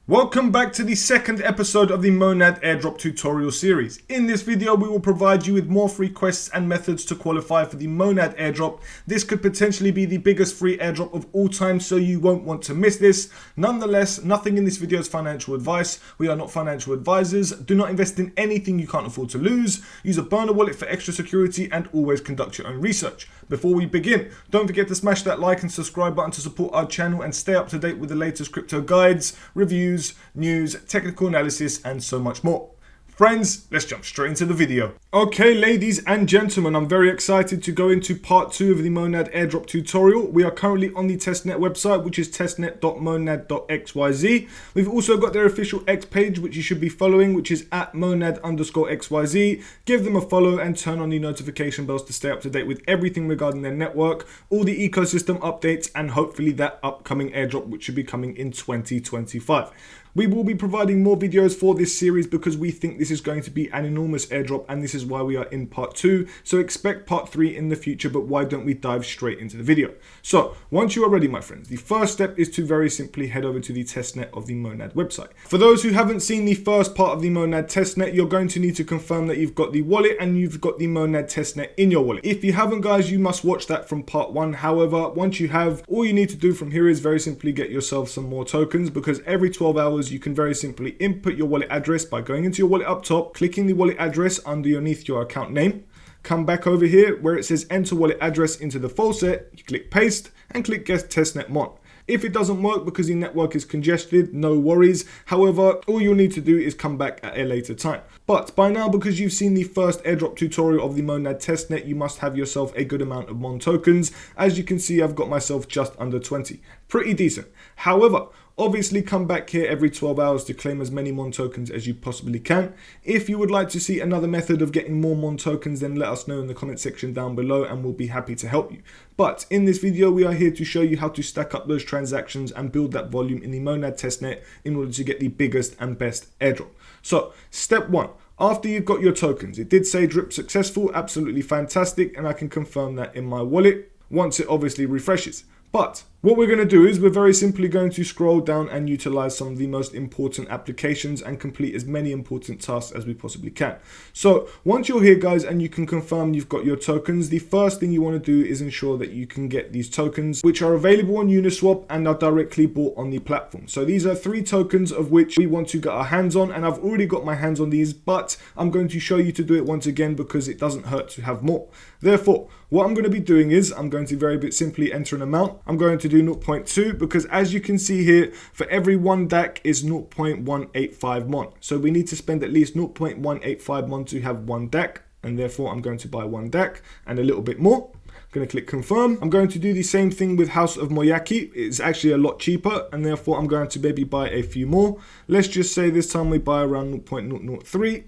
Welcome back to the second episode of the Monad Airdrop tutorial series. In this video, we will provide you with more free quests and methods to qualify for the Monad Airdrop. This could potentially be the biggest free airdrop of all time, so you won't want to miss this. Nonetheless, nothing in this video is financial advice. We are not financial advisors. Do not invest in anything you can't afford to lose. Use a burner wallet for extra security and always conduct your own research. Before we begin, don't forget to smash that like and subscribe button to support our channel and stay up to date with the latest crypto guides, reviews, news, technical analysis, and so much more. Friends, let's jump straight into the video. Okay, ladies and gentlemen, I'm very excited to go into part 2 of the Monad Airdrop tutorial. We are currently on the testnet website, which is testnet.monad.xyz. We've also got their official X page, which you should be following, which is at monad_xyz. Give them a follow and turn on the notification bells to stay up to date with everything regarding their network, all the ecosystem updates, and hopefully that upcoming airdrop, which should be coming in 2025. We will be providing more videos for this series because we think this is going to be an enormous airdrop, and this is why we are in part 2. So expect part 3 in the future, but why don't we dive straight into the video? So once you are ready, my friends, the first step is to very simply head over to the testnet of the Monad website. For those who haven't seen the first part of the Monad testnet, you're going to need to confirm that you've got the wallet and you've got the Monad testnet in your wallet. If you haven't, guys, you must watch that from part 1. However, once you have, all you need to do from here is very simply get yourself some more tokens, because every 12 hours you can very simply input your wallet address by going into your wallet up top, clicking the wallet address underneath your account name. Come back over here where it says enter wallet address into the faucet, you click paste and click get testnet mon. If it doesn't work because the network is congested, no worries. However, all you'll need to do is come back at a later time. But by now, because you've seen the first airdrop tutorial of the Monad testnet, you must have yourself a good amount of MON tokens. As you can see, I've got myself just under 20. Pretty decent. However, obviously come back here every 12 hours to claim as many MON tokens as you possibly can. If you would like to see another method of getting more MON tokens, then let us know in the comment section down below and we'll be happy to help you. But in this video, we are here to show you how to stack up those transactions and build that volume in the Monad testnet in order to get the biggest and best airdrop. So step 1. After you've got your tokens, it did say drip successful, absolutely fantastic, and I can confirm that in my wallet once it obviously refreshes. But what we're going to do is we're very simply going to scroll down and utilize some of the most important applications and complete as many important tasks as we possibly can. So once you're here, guys, and you can confirm you've got your tokens, the first thing you want to do is ensure that you can get these tokens, which are available on Uniswap and are directly bought on the platform. So these are 3 tokens of which we want to get our hands on, and I've already got my hands on these, but I'm going to show you to do it once again because it doesn't hurt to have more. Therefore, what I'm going to be doing is I'm going to very simply enter an amount. I'm going to do 0.2 because, as you can see here, for every 1 DAC is 0.185 MON. So we need to spend at least 0.185 MON to have 1 DAC, and therefore I'm going to buy 1 DAC and a little bit more. I'm going to click confirm. I'm going to do the same thing with House of Moyaki. It's actually a lot cheaper, and therefore I'm going to maybe buy a few more. Let's just say this time we buy around 0.003. I'm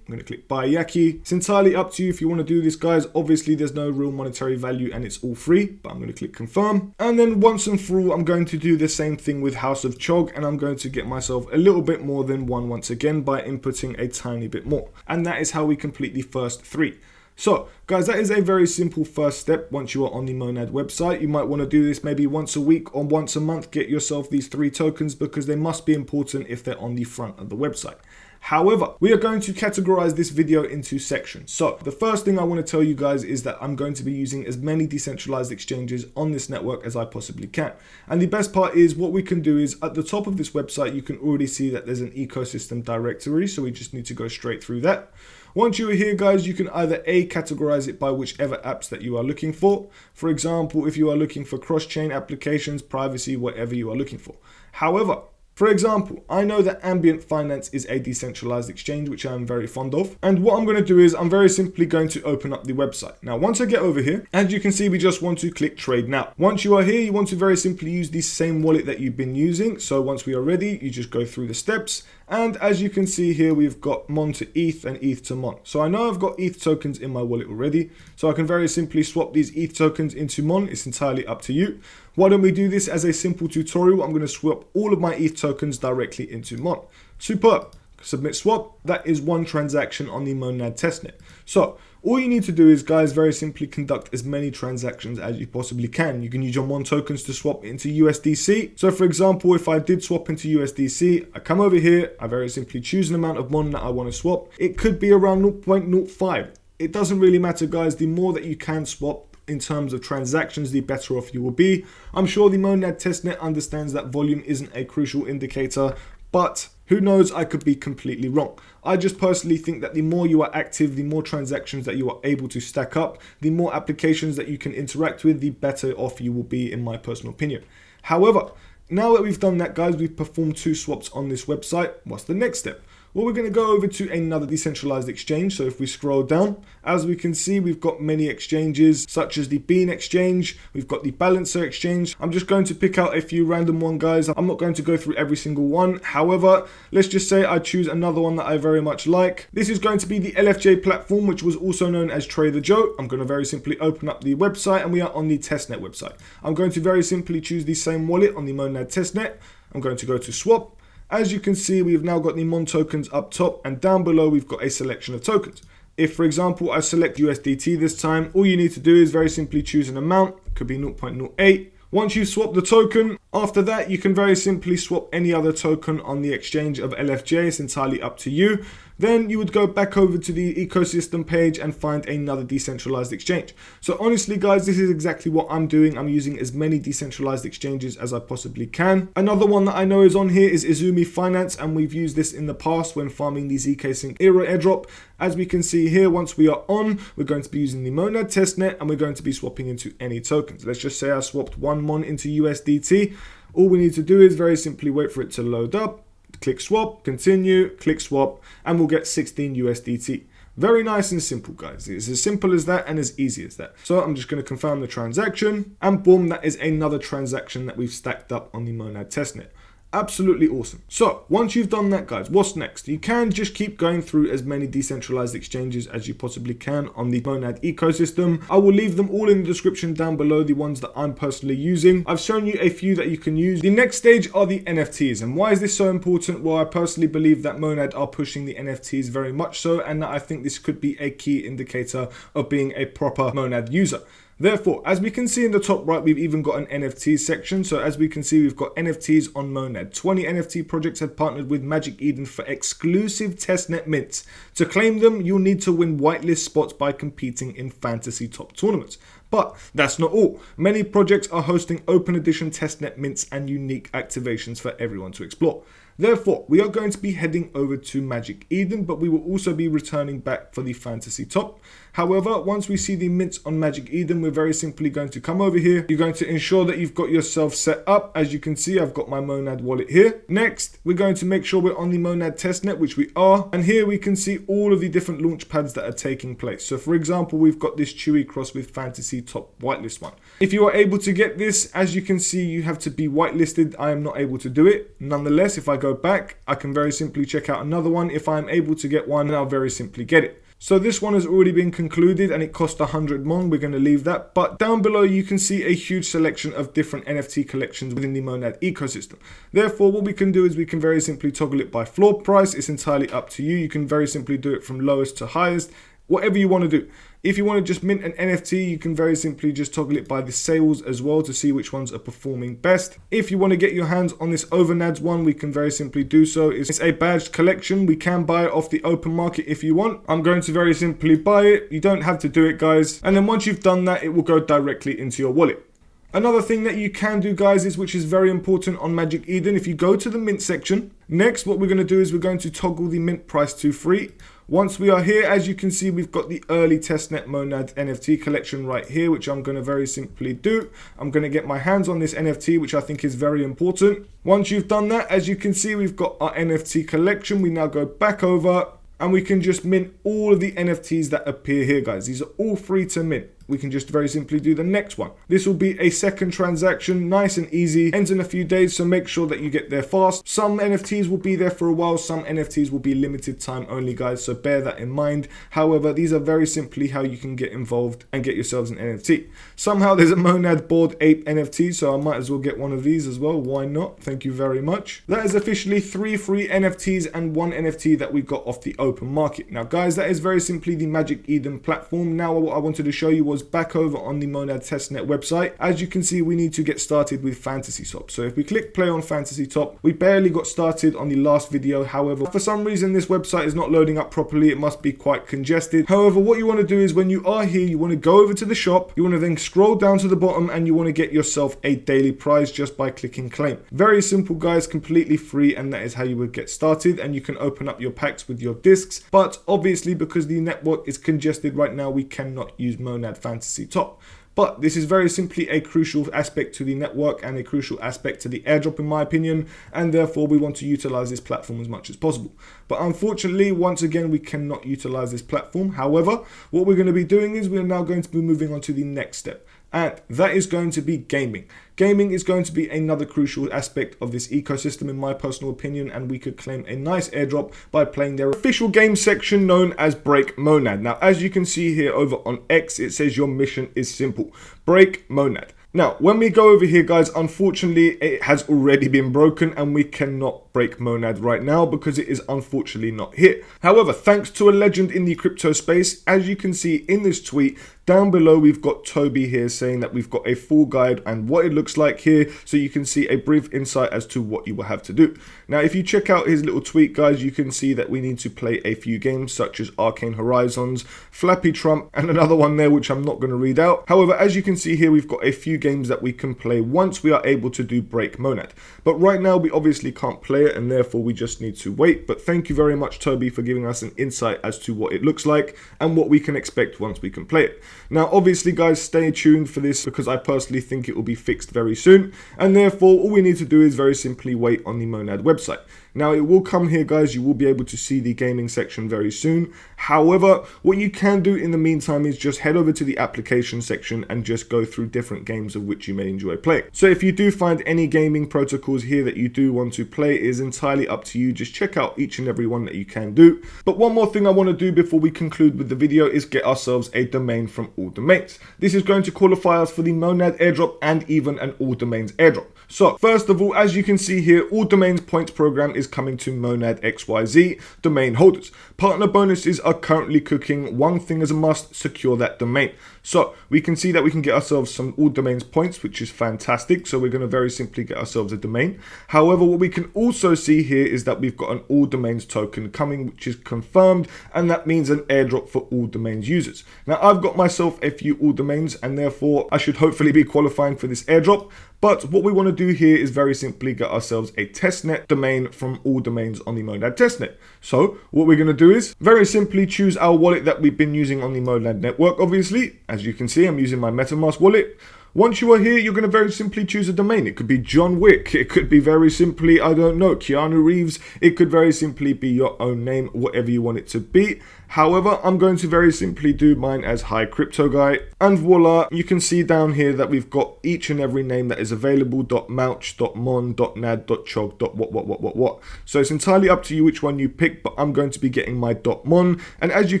going to click buy Yaki. It's entirely up to you if you want to do this, guys. Obviously there's no real monetary value and it's all free, but I'm going to click confirm. And then once and for all, I'm going to do the same thing with House of Chog, and I'm going to get myself a little bit more than 1 once again by inputting a tiny bit more. And that is how we complete the first 3. So guys, that is a very simple first step. Once you are on the Monad website, you might want to do this maybe once a week or once a month. Get yourself these 3 tokens because they must be important if they're on the front of the website. However, we are going to categorize this video into sections. So the first thing I want to tell you guys is that I'm going to be using as many decentralized exchanges on this network as I possibly can. And the best part is what we can do is at the top of this website, you can already see that there's an ecosystem directory. So we just need to go straight through that. Once you are here, guys, you can either categorize it by whichever apps that you are looking for. For example, if you are looking for cross-chain applications, privacy, whatever you are looking for. However, for example, I know that Ambient Finance is a decentralized exchange, which I'm very fond of. And what I'm going to do is I'm very simply going to open up the website. Now, once I get over here, as you can see, we just want to click trade now. Once you are here, you want to very simply use the same wallet that you've been using. So once we are ready, you just go through the steps. And as you can see here, we've got MON to ETH and ETH to MON. So I know I've got ETH tokens in my wallet already. So I can very simply swap these ETH tokens into MON. It's entirely up to you. Why don't we do this as a simple tutorial? I'm going to swap all of my ETH tokens directly into MON. Superb. submit swap. That is one transaction on the Monad testnet. So all you need to do is, guys, very simply conduct as many transactions as you possibly can. You can use your MON tokens to swap into USDC. So for example, if I did swap into USDC, I come over here, I very simply choose an amount of MON that I want to swap. It could be around 0.05. It doesn't really matter, guys. The more that you can swap in terms of transactions, the better off you will be. I'm sure the Monad testnet understands that volume isn't a crucial indicator, but who knows, I could be completely wrong. I just personally think that the more you are active, the more transactions that you are able to stack up, the more applications that you can interact with, the better off you will be, in my personal opinion. However, now that we've done that, guys, we've performed 2 swaps on this website. What's the next step? Well, we're going to go over to another decentralized exchange. So if we scroll down, as we can see, we've got many exchanges such as the Bean exchange. We've got the Balancer exchange. I'm just going to pick out a few random ones, guys. I'm not going to go through every single one. However, let's just say I choose another one that I very much like. This is going to be the LFJ platform, which was also known as Trader Joe. I'm going to very simply open up the website, and we are on the testnet website. I'm going to very simply choose the same wallet on the Monad testnet. I'm going to go to swap. As you can see, we've now got the MON tokens up top, and down below we've got a selection of tokens. If, for example, I select USDT this time, all you need to do is very simply choose an amount. It could be 0.08. Once you've swapped the token, after that you can very simply swap any other token on the exchange of LFJ. It's entirely up to you. Then you would go back over to the ecosystem page and find another decentralized exchange. So honestly, guys, this is exactly what I'm doing. I'm using as many decentralized exchanges as I possibly can. Another one that I know is on here is Izumi Finance, and we've used this in the past when farming the ZK Sync Era airdrop. As we can see here, once we are on, we're going to be using the Monad testnet, and we're going to be swapping into any tokens. Let's just say I swapped 1 MON into USDT. All we need to do is very simply wait for it to load up. Click swap, continue, click swap, and we'll get 16 USDT. Very nice and simple, guys. It's as simple as that and as easy as that. So I'm just going to confirm the transaction, and boom, that is another transaction that we've stacked up on the Monad testnet. Absolutely awesome. So once you've done that, guys, what's next? You can just keep going through as many decentralized exchanges as you possibly can on the Monad ecosystem. I will leave them all in the description down below, the ones that I'm personally using. I've shown you a few that you can use. The next stage are the NFTs. And why is this so important? Well, I personally believe that Monad are pushing the NFTs very much so, and that I think this could be a key indicator of being a proper Monad user. Therefore, as we can see in the top right, we've even got an NFT section. So as we can see, we've got NFTs on Monad. 20 NFT projects have partnered with Magic Eden for exclusive testnet mints. To claim them, you'll need to win whitelist spots by competing in fantasy top tournaments. But that's not all. Many projects are hosting open edition testnet mints and unique activations for everyone to explore. Therefore, we are going to be heading over to Magic Eden, but we will also be returning back for the Fantasy Top. However, once we see the mints on Magic Eden, we're very simply going to come over here. You're going to ensure that you've got yourself set up. As you can see, I've got my Monad wallet here. Next, we're going to make sure we're on the Monad testnet, which we are. And here we can see all of the different launch pads that are taking place. So for example, we've got this Chewy cross with Fantasy Top whitelist one. If you are able to get this, as you can see, you have to be whitelisted. I am not able to do it. Nonetheless, if I go back, I can very simply check out another one. If I'm able to get one, I'll very simply get it. So this one has already been concluded and it cost 100 MON. We're going to leave that. But down below, you can see a huge selection of different NFT collections within the Monad ecosystem. Therefore, what we can do is we can very simply toggle it by floor price. It's entirely up to you. You can very simply do it from lowest to highest, whatever you want to do. If you want to just mint an NFT, you can very simply just toggle it by the sales as well to see which ones are performing best. If you want to get your hands on this Overnads one, we can very simply do so. It's a badged collection. We can buy it off the open market if you want. I'm going to very simply buy it. You don't have to do it, guys. And then once you've done that, it will go directly into your wallet. Another thing that you can do, guys, is which is very important on Magic Eden. If you go to the mint section, next what we're going to do is we're going to toggle the mint price to free. Once we are here, as you can see, we've got the early testnet Monad NFT collection right here, which I'm going to very simply do. I'm going to get my hands on this NFT, which I think is very important. Once you've done that, as you can see, we've got our NFT collection. We now go back over and we can just mint all of the NFTs that appear here, guys. These are all free to mint. we can just very simply do the next one. This will be a second transaction, nice and easy, ends in a few days, so make sure that you get there fast. Some NFTs will be there for a while, some NFTs will be limited time only, guys, so bear that in mind. However, these are very simply how you can get involved and get yourselves an NFT. Somehow there's a Monad Bored Ape NFT, so I might as well get one of these as well. Why not? Thank you very much. That is officially 3 free NFTs and 1 NFT that we got off the open market. Now guys, that is very simply the Magic Eden platform. Now what I wanted to show you was back over on the Monad testnet website. As you can see, we need to get started with Fantasy Top. So if we click play on Fantasy Top, we barely got started on the last video. However, for some reason this website is not loading up properly. It must be quite congested. However, what you want to do is when you are here, you want to go over to the shop, you want to then scroll down to the bottom, and you want to get yourself a daily prize just by clicking claim. Very simple, guys, completely free, and that is how you would get started. And you can open up your packs with your discs, but obviously because the network is congested right now, we cannot use Monad Fantasy Top. But this is very simply a crucial aspect to the network and a crucial aspect to the airdrop, in my opinion, and therefore we want to utilize this platform as much as possible. But unfortunately, once again, we cannot utilize this platform. However, what we're going to be doing is we are now going to be moving on to the next step, and that is going to be gaming. Gaming is going to be another crucial aspect of this ecosystem, in my personal opinion, and we could claim a nice airdrop by playing their official game section known as Break Monad. Now, as you can see here over on X, it says your mission is simple: break Monad. Now, when we go over here, guys, unfortunately, it has already been broken and we cannot break Monad right now because it is unfortunately not here. However, thanks to a legend in the crypto space, as you can see in this tweet, down below, we've got Toby here saying that we've got a full guide and what it looks like here, so you can see a brief insight as to what you will have to do. Now, if you check out his little tweet, guys, you can see that we need to play a few games such as Arcane Horizons, Flappy Trump, and another one there which I'm not going to read out. However, as you can see here, we've got a few games that we can play once we are able to do Break Monad. But right now, we obviously can't play it, and therefore we just need to wait. But thank you very much, Toby, for giving us an insight as to what it looks like and what we can expect once we can play it. Now, obviously, guys, stay tuned for this because I personally think it will be fixed very soon, and therefore all we need to do is very simply wait on the Monad website. Now, it will come here, guys. You will be able to see the gaming section very soon. However, what you can do in the meantime is just head over to the application section and just go through different games of which you may enjoy playing. So if you do find any gaming protocols here that you do want to play, it is entirely up to you. Just check out each and every one that you can do. But one more thing I want to do before we conclude with the video is get ourselves a domain from All Domains. This is going to qualify us for the Monad airdrop and even an All Domains airdrop. So first of all, as you can see here, All Domains points program is coming to Monad XYZ domain holders. Partner bonuses are currently cooking. One thing is a must: secure that domain. So we can see that we can get ourselves some All Domains points, which is fantastic. So we're going to very simply get ourselves a domain. However, what we can also see here is that we've got an All Domains token coming, which is confirmed, and that means an airdrop for All Domains users. Now, I've got myself a few All Domains, and therefore I should hopefully be qualifying for this airdrop. But what we want to do here is very simply get ourselves a testnet domain from All Domains on the Monad testnet. So what we're going to do is very simply choose our wallet that we've been using on the Monad network. Obviously, as you can see, I'm using my MetaMask wallet. Once you are here, you're going to very simply choose a domain. It could be John Wick. It could be very simply, I don't know, Keanu Reeves. It could very simply be your own name, whatever you want it to be. However, I'm going to very simply do mine as Hi Crypto Guy. And voila, you can see down here that we've got each and every name that is available. .mouch, .mon, .nad, .chog, .what. So it's entirely up to you which one you pick, but I'm going to be getting my .mon. And as you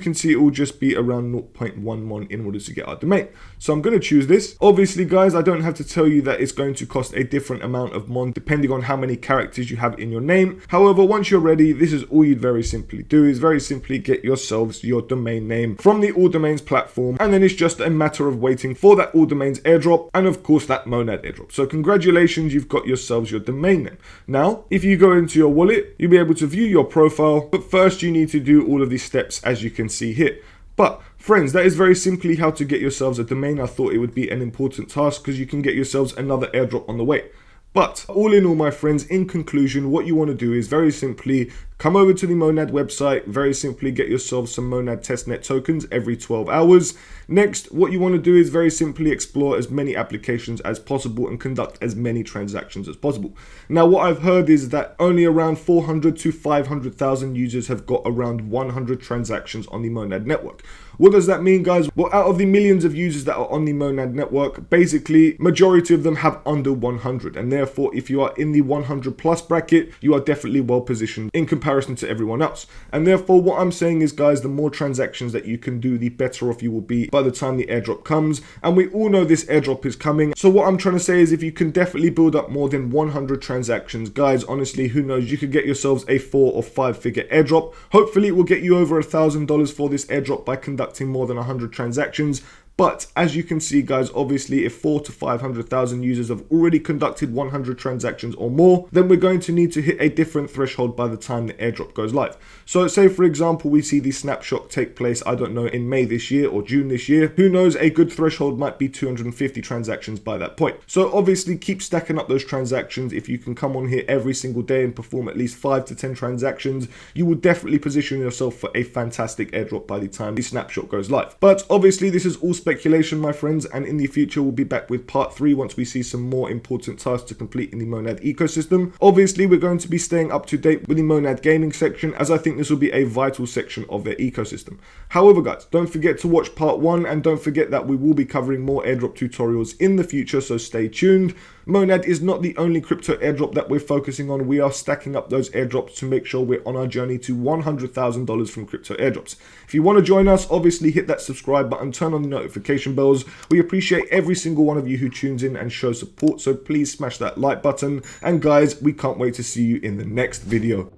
can see, it will just be around 0.1 mon in order to get our domain. So I'm going to choose this. Obviously, guys, I don't have to tell you that it's going to cost a different amount of mon depending on how many characters you have in your name. However, once you're ready, this is all you'd very simply do is very simply get yourself your domain name from the All Domains platform, and then it's just a matter of waiting for that All Domains airdrop and of course that Monad airdrop. So congratulations, you've got yourselves your domain name. Now, if you go into your wallet, you'll be able to view your profile, but first you need to do all of these steps as you can see here. But friends, that is very simply how to get yourselves a domain. I thought it would be an important task because you can get yourselves another airdrop on the way. But all in all, my friends, in conclusion, what you want to do is very simply come over to the Monad website, very simply get yourself some Monad testnet tokens every 12 hours. Next, what you want to do is very simply explore as many applications as possible and conduct as many transactions as possible. Now, what I've heard is that only around 400 to 500,000 users have got around 100 transactions on the Monad network. What does that mean, guys? Well, out of the millions of users that are on the Monad network, basically, majority of them have under 100. And therefore, if you are in the 100 plus bracket, you are definitely well positioned in comparison to everyone else. And therefore, what I'm saying is, guys, the more transactions that you can do, the better off you will be by the time the airdrop comes. And we all know this airdrop is coming. So what I'm trying to say is, if you can definitely build up more than 100 transactions, guys, honestly, who knows, you could get yourselves a 4 or 5 figure airdrop. Hopefully, it will get you over $1,000 for this airdrop by conducting more than 100 transactions. But as you can see, guys, obviously if 4 to 500,000 users have already conducted 100 transactions or more, then we're going to need to hit a different threshold by the time the airdrop goes live. So say, for example, we see the snapshot take place, I don't know, in May this year or June this year. Who knows, a good threshold might be 250 transactions by that point. So obviously keep stacking up those transactions. If you can come on here every single day and perform at least 5 to 10 transactions, you will definitely position yourself for a fantastic airdrop by the time the snapshot goes live. But obviously this is all speculation, my friends, and in the future we'll be back with part 3 once we see some more important tasks to complete in the Monad ecosystem. Obviously we're going to be staying up to date with the Monad gaming section, as I think this will be a vital section of their ecosystem. However, guys, don't forget to watch part 1, and don't forget that we will be covering more airdrop tutorials in the future, so stay tuned. Monad is not the only crypto airdrop that we're focusing on. We are stacking up those airdrops to make sure we're on our journey to $100,000 from crypto airdrops. If you want to join us, obviously hit that subscribe button, turn on the notification bells. We appreciate every single one of you who tunes in and shows support, so please smash that like button. And guys, we can't wait to see you in the next video.